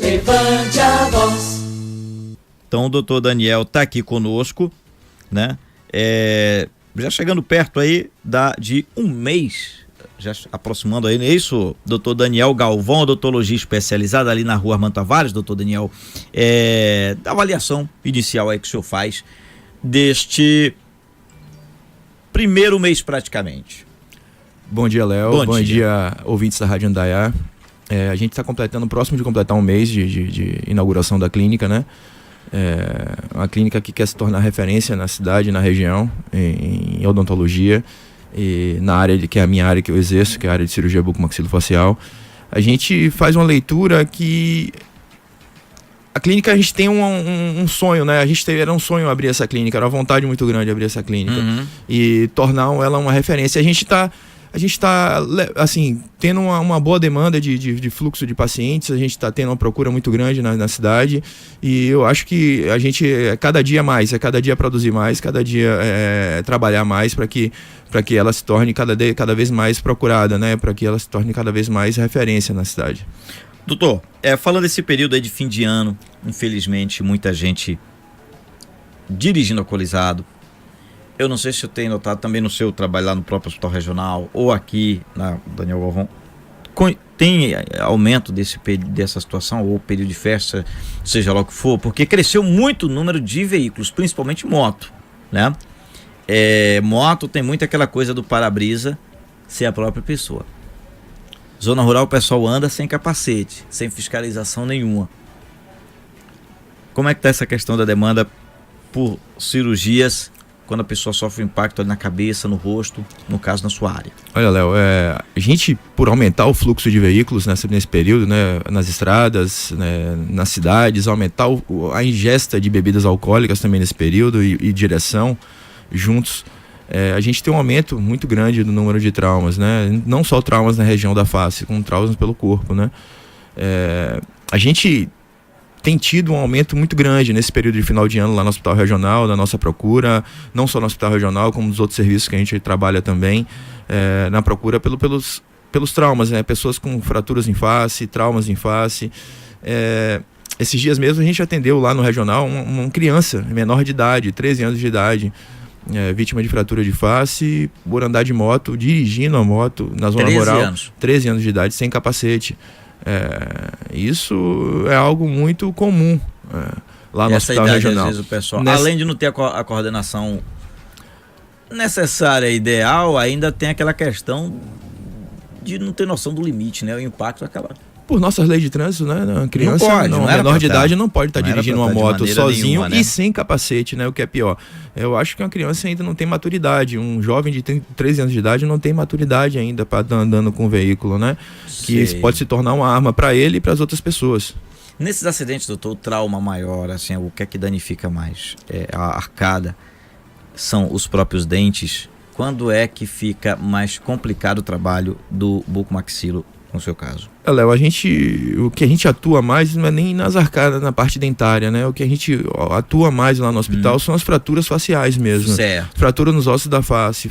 levante a voz. Então o doutor Daniel está aqui conosco, né? Já chegando perto aí de um mês, já aproximando aí, não é isso? Doutor Daniel Galvão, odontologia especializada ali na rua Armando Tavares. Doutor Daniel, da avaliação inicial aí que o senhor faz deste primeiro mês praticamente. Bom dia, Léo. Bom dia, ouvintes da Rádio Indaiá. A gente está próximo de completar um mês de inauguração da clínica, né? Uma clínica que quer se tornar referência na cidade, na região, em odontologia, e na área que é a minha área que eu exerço, que é a área de cirurgia bucomaxilofacial. A gente faz uma leitura que a clínica, a gente tem um sonho, né? Era um sonho abrir essa clínica, era uma vontade muito grande abrir essa clínica e tornar ela uma referência. A gente está assim, tendo uma boa demanda de fluxo de pacientes, a gente está tendo uma procura muito grande na cidade, e eu acho que a gente cada dia mais, cada dia produzir mais, cada dia trabalhar mais para que ela se torne cada vez mais procurada, né? Para que ela se torne cada vez mais referência na cidade. Doutor, falando desse período aí de fim de ano, infelizmente muita gente dirigindo alcoolizado. Eu não sei se eu tenho notado também no seu trabalho lá no próprio hospital regional ou aqui na Daniel Galvão, tem aumento dessa situação, ou período de festa, seja lá o que for, porque cresceu muito o número de veículos, principalmente moto, né? Moto tem muito aquela coisa do para-brisa ser a própria pessoa. Zona rural o pessoal anda sem capacete, sem fiscalização nenhuma. Como é que está essa questão da demanda por cirurgias quando a pessoa sofre um impacto ali na cabeça, no rosto, no caso na sua área? Olha, Léo, a gente, por aumentar o fluxo de veículos nesse período, né, nas estradas, né, nas cidades, aumentar a ingesta de bebidas alcoólicas também nesse período e direção juntos, a gente tem um aumento muito grande do número de traumas, né? Não só traumas na região da face, como traumas pelo corpo, né? A gente tem tido um aumento muito grande nesse período de final de ano lá no Hospital Regional, da nossa procura, não só no Hospital Regional, como nos outros serviços que a gente trabalha também, na procura pelos traumas, né? Pessoas com fraturas em face, traumas em face. Esses dias mesmo a gente atendeu lá no Regional uma criança menor de idade, 13 anos de idade, vítima de fratura de face, por andar de moto, dirigindo a moto na zona rural, 13 anos de idade, sem capacete. Isso é algo muito comum lá no Hospital Regional. Às vezes o pessoal, além de não ter a coordenação necessária e ideal, ainda tem aquela questão de não ter noção do limite, né? O impacto acaba... Por nossas leis de trânsito, né? A criança, menor de idade não pode estar dirigindo uma moto sozinho nenhuma, né? E sem capacete, né? O que é pior. Eu acho que uma criança ainda não tem maturidade. Um jovem de 13 anos de idade não tem maturidade ainda para estar andando com um veículo, né? Que pode se tornar uma arma para ele e para as outras pessoas. Nesses acidentes, doutor, o trauma maior, assim, o que é que danifica mais? A arcada? São os próprios dentes? Quando é que fica mais complicado o trabalho do bucomaxilo, no seu caso? Léo, o que a gente atua mais não é nem nas arcadas, na parte dentária, né? O que a gente atua mais lá no hospital são as fraturas faciais mesmo. Certo. Fratura nos ossos da face,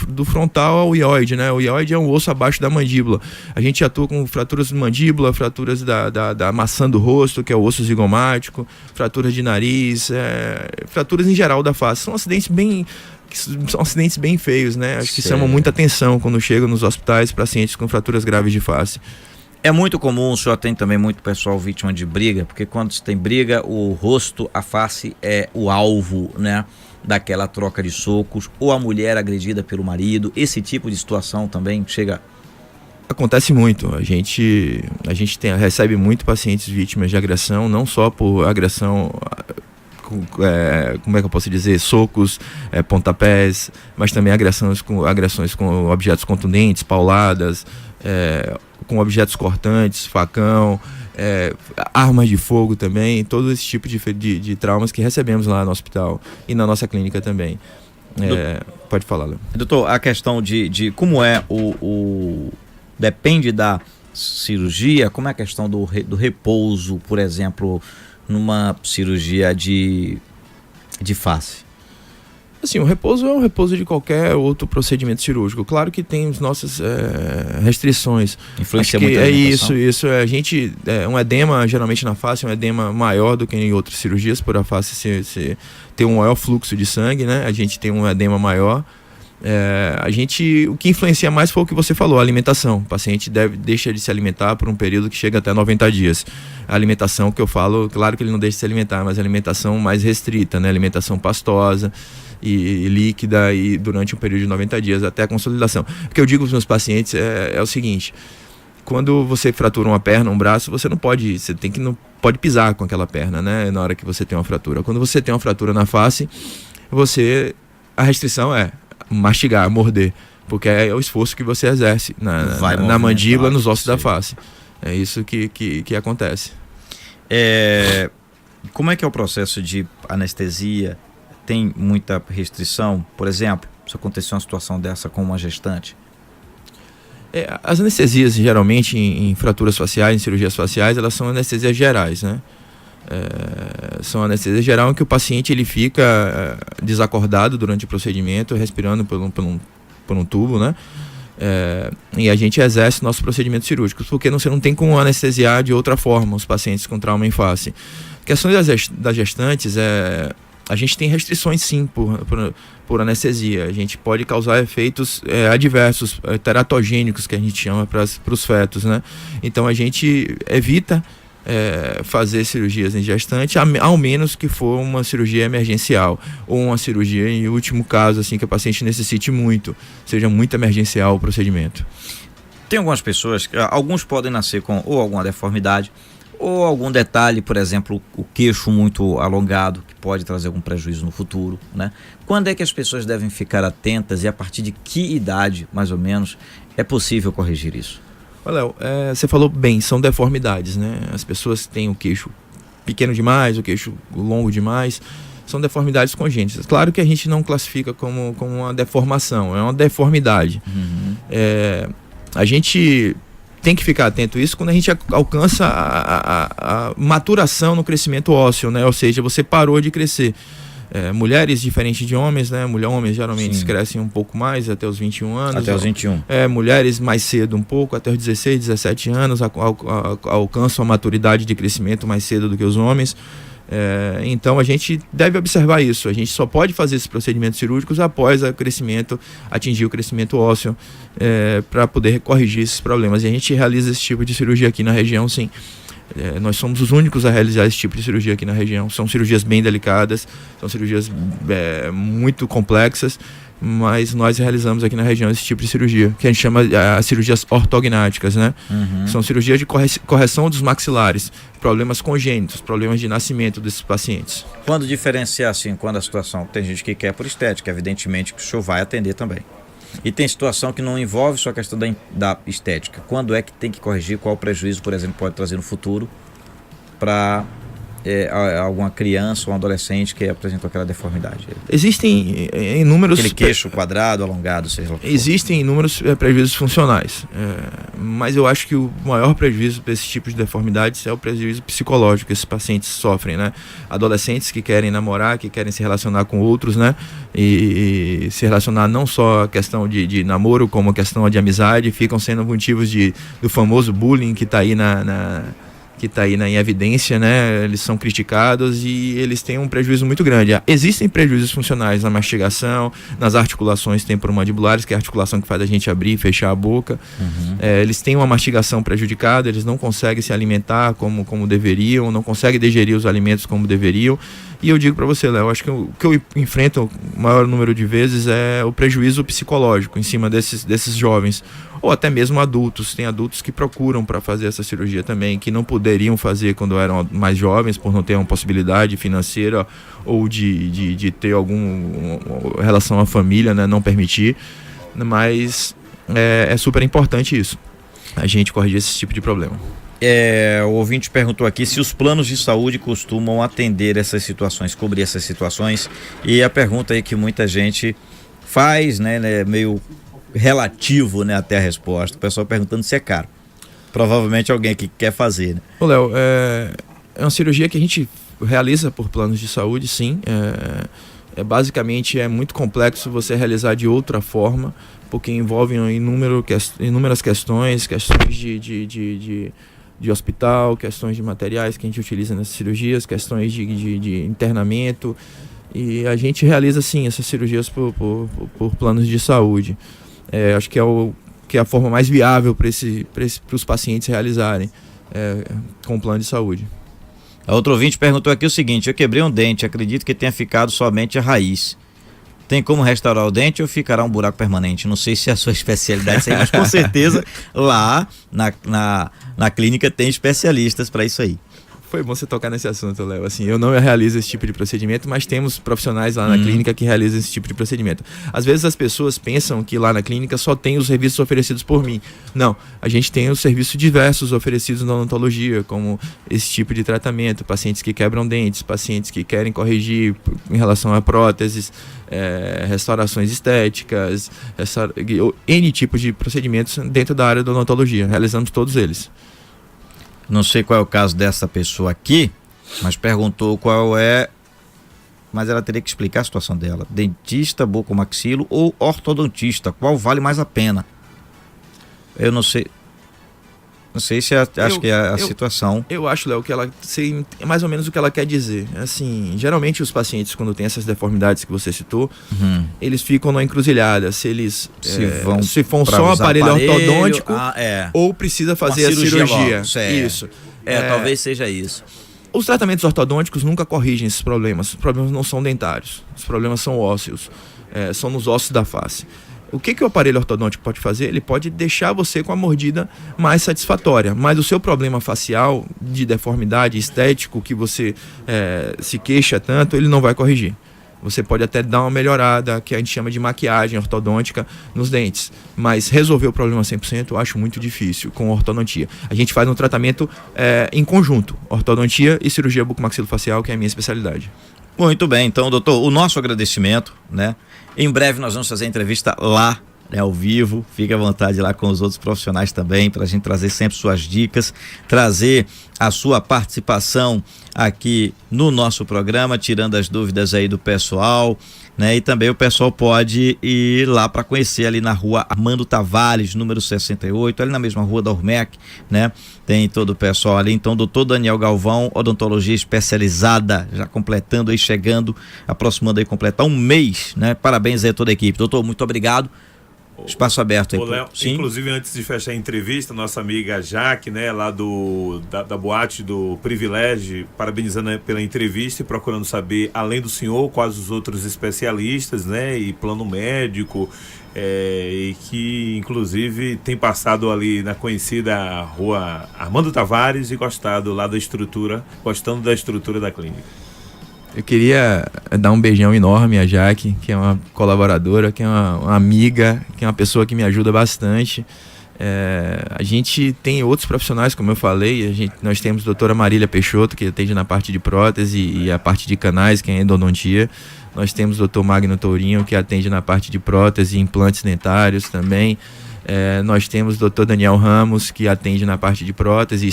do frontal ao ióide, né? O ióide é um osso abaixo da mandíbula. A gente atua com fraturas de mandíbula, fraturas da maçã do rosto, que é o osso zigomático, fraturas de nariz, fraturas em geral da face. São acidentes bem feios, né? Acho que chamam muita atenção quando chegam nos hospitais pacientes com fraturas graves de face. É muito comum, o senhor tem também muito pessoal vítima de briga, porque quando se tem briga, o rosto, a face é o alvo, né, daquela troca de socos, ou a mulher agredida pelo marido. Esse tipo de situação também chega... Acontece muito. A gente recebe muito pacientes vítimas de agressão, não só por agressão... como é que eu posso dizer, socos, pontapés, mas também agressões com objetos contundentes, pauladas, com objetos cortantes, facão, armas de fogo também, todo esse tipo de traumas que recebemos lá no hospital e na nossa clínica também. Pode falar, Léo. Doutor, a questão de como é depende da cirurgia, como é a questão do repouso, por exemplo, numa cirurgia de face? Assim, o repouso é um repouso de qualquer outro procedimento cirúrgico. Claro que tem as nossas restrições. Influencia muito a alimentação. Isso. A gente, um edema, geralmente na face, é um edema maior do que em outras cirurgias, por a face ter um maior fluxo de sangue, né? A gente tem um edema maior. O que influencia mais foi o que você falou, a alimentação. O paciente deixa de se alimentar por um período que chega até 90 dias. A alimentação que eu falo, claro que ele não deixa de se alimentar, mas a alimentação mais restrita, né? Alimentação pastosa e líquida e durante um período de 90 dias até a consolidação. O que eu digo para os meus pacientes é o seguinte: quando você fratura uma perna, um braço, você não pode pisar com aquela perna, né? Na hora que você tem uma fratura. Quando você tem uma fratura na face, a restrição é mastigar, morder, porque é o esforço que você exerce na mandíbula, nos ossos da face. É isso que acontece. Como é que é o processo de anestesia? Tem muita restrição? Por exemplo, se acontecer uma situação dessa com uma gestante? As anestesias, geralmente, em fraturas faciais, em cirurgias faciais, elas são anestesias gerais, né? São anestesia geral em que o paciente ele fica desacordado durante o procedimento, respirando por um tubo, né? E a gente exerce nossos procedimentos cirúrgicos, porque você não tem como anestesiar de outra forma os pacientes com trauma em face. A questão das gestantes a gente tem restrições sim por anestesia. A gente pode causar efeitos adversos, teratogênicos, que a gente chama para os fetos, né? Então a gente evita fazer cirurgias em gestante, ao menos que for uma cirurgia emergencial ou uma cirurgia em último caso, assim, que o paciente necessite muito, seja muito emergencial o procedimento. Tem algumas pessoas, alguns podem nascer com ou alguma deformidade ou algum detalhe, por exemplo, o queixo muito alongado, que pode trazer algum prejuízo no futuro, né? Quando é que as pessoas devem ficar atentas e a partir de que idade, mais ou menos, é possível corrigir isso? Léo, você falou bem, são deformidades, né? As pessoas têm o queixo pequeno demais, o queixo longo demais, são deformidades congênitas. Claro que a gente não classifica como uma deformação, é uma deformidade. Uhum. A gente tem que ficar atento a isso quando a gente alcança a maturação no crescimento ósseo, né? Ou seja, você parou de crescer. Mulheres diferentes de homens, né? Homens geralmente crescem um pouco mais, até os 21 anos. Até os 21. Mulheres mais cedo um pouco, até os 16, 17 anos, alcançam a maturidade de crescimento mais cedo do que os homens. Então a gente deve observar isso. A gente só pode fazer esses procedimentos cirúrgicos após atingir o crescimento ósseo, para poder corrigir esses problemas. E a gente realiza esse tipo de cirurgia aqui na região, sim. Nós somos os únicos a realizar esse tipo de cirurgia aqui na região. São cirurgias bem delicadas, são cirurgias muito complexas, mas nós realizamos aqui na região esse tipo de cirurgia, que a gente chama as cirurgias ortognáticas, né? Uhum. São cirurgias de correção dos maxilares, problemas congênitos, problemas de nascimento desses pacientes. Quando diferenciar, assim, quando a situação... Tem gente que quer por estética, evidentemente que o senhor vai atender também. E tem situação que não envolve só a questão da estética. Quando é que tem que corrigir? Qual o prejuízo, por exemplo, pode trazer no futuro para alguma criança ou um adolescente que apresentou aquela deformidade? Existem inúmeros... Aquele queixo quadrado, alongado, seja lá. Existem inúmeros prejuízos funcionais. Mas eu acho que o maior prejuízo para esse tipo de deformidades é o prejuízo psicológico que esses pacientes sofrem, né? Adolescentes que querem namorar, que querem se relacionar com outros, né? E se relacionar não só a questão de namoro, como a questão de amizade, ficam sendo motivos do famoso bullying que está aí em evidência, né? Eles são criticados e eles têm um prejuízo muito grande. Existem prejuízos funcionais na mastigação, nas articulações temporomandibulares, que é a articulação que faz a gente abrir e fechar a boca. Uhum. Eles têm uma mastigação prejudicada, eles não conseguem se alimentar como deveriam, não conseguem digerir os alimentos como deveriam. E eu digo para você, Léo, acho que o que eu enfrento o maior número de vezes é o prejuízo psicológico em cima desses jovens, ou até mesmo adultos. Tem adultos que procuram para fazer essa cirurgia também, que não poderiam fazer quando eram mais jovens, por não ter uma possibilidade financeira ou de ter alguma relação à família, né, não permitir. Mas é super importante isso, a gente corrigir esse tipo de problema. O ouvinte perguntou aqui se os planos de saúde costumam atender essas situações, cobrir essas situações, e a pergunta aí que muita gente faz, né, meio relativo, né, até a resposta, o pessoal perguntando se é caro. Provavelmente alguém que quer fazer, né? Ô, Léo, é uma cirurgia que a gente realiza por planos de saúde, sim. Basicamente é muito complexo você realizar de outra forma, porque envolve inúmeras questões de hospital, questões de materiais que a gente utiliza nessas cirurgias, questões de internamento, e a gente realiza sim essas cirurgias por planos de saúde. Acho que é a forma mais viável para os pacientes realizarem com o plano de saúde. A outra ouvinte perguntou aqui o seguinte: eu quebrei um dente, acredito que tenha ficado somente a raiz. Tem como restaurar o dente ou ficará um buraco permanente? Não sei se é a sua especialidade, mas com certeza lá na clínica tem especialistas para isso aí. Foi bom você tocar nesse assunto, Léo. Assim, eu não realizo esse tipo de procedimento, mas temos profissionais lá na clínica que realizam esse tipo de procedimento. Às vezes as pessoas pensam que lá na clínica só tem os serviços oferecidos por mim. Não, a gente tem os serviços diversos oferecidos na odontologia, como esse tipo de tratamento, pacientes que quebram dentes, pacientes que querem corrigir em relação a próteses, restaurações estéticas, N tipos de procedimentos dentro da área da odontologia. Realizamos todos eles. Não sei qual é o caso dessa pessoa aqui, mas perguntou qual é, mas ela teria que explicar a situação dela. Dentista, bucomaxilo ou ortodontista, qual vale mais a pena? Eu não sei. Não sei se acho que é a situação. Eu acho, Léo, que ela sei mais ou menos o que ela quer dizer. Assim, geralmente os pacientes, quando tem essas deformidades que você citou, eles ficam na encruzilhada. Se vão só aparelho ortodôntico ou precisa fazer a cirurgia. Isso. Talvez seja isso. Os tratamentos ortodônticos nunca corrigem esses problemas. Os problemas não são dentários. Os problemas são ósseos. São nos ossos da face. O que o aparelho ortodôntico pode fazer? Ele pode deixar você com a mordida mais satisfatória, mas o seu problema facial de deformidade estético que você se queixa tanto, ele não vai corrigir. Você pode até dar uma melhorada, que a gente chama de maquiagem ortodôntica nos dentes, mas resolver o problema 100% eu acho muito difícil com ortodontia. A gente faz um tratamento em conjunto, ortodontia e cirurgia bucomaxilofacial, que é a minha especialidade. Muito bem, então, doutor, o nosso agradecimento, né? Em breve nós vamos fazer a entrevista lá, né, ao vivo. Fique à vontade lá com os outros profissionais também, para a gente trazer sempre suas dicas, trazer a sua participação aqui no nosso programa, tirando as dúvidas aí do pessoal, né? E também o pessoal pode ir lá para conhecer ali na rua Armando Tavares, número 68, ali na mesma rua da Urmec, né? Tem todo o pessoal ali. Então, doutor Daniel Galvão, odontologia especializada, já completando aí, aproximando aí, completar um mês, né? Parabéns aí a toda a equipe. Doutor, muito obrigado. Espaço aberto aí. Léo, inclusive, antes de fechar a entrevista, nossa amiga Jaque, né, lá da boate do Privilégio, parabenizando pela entrevista e procurando saber, além do senhor, quais os outros especialistas, né, e plano médico, e que, inclusive, tem passado ali na conhecida rua Armando Tavares e gostando da estrutura da clínica. Eu queria dar um beijão enorme a Jaque, que é uma colaboradora, que é uma amiga, que é uma pessoa que me ajuda bastante. A gente tem outros profissionais, como eu falei, nós temos a doutora Marília Peixoto, que atende na parte de prótese e a parte de canais, que é endodontia. Nós temos o doutor Magno Tourinho, que atende na parte de prótese e implantes dentários também. Nós temos o Dr. Daniel Ramos, que atende na parte de prótese,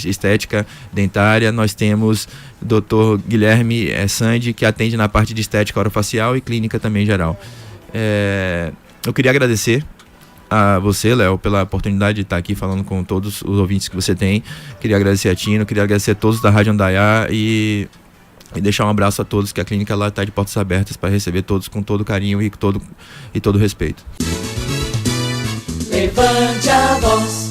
estética dentária. Nós temos o Dr. Guilherme Sandi, que atende na parte de estética orofacial e clínica também geral. Eu queria agradecer a você, Léo, pela oportunidade de estar aqui falando com todos os ouvintes que você tem. Queria agradecer a Tino, queria agradecer a todos da Rádio Andaiá e deixar um abraço a todos, que a clínica lá está de portas abertas para receber todos com todo carinho e todo respeito. Levante a voz.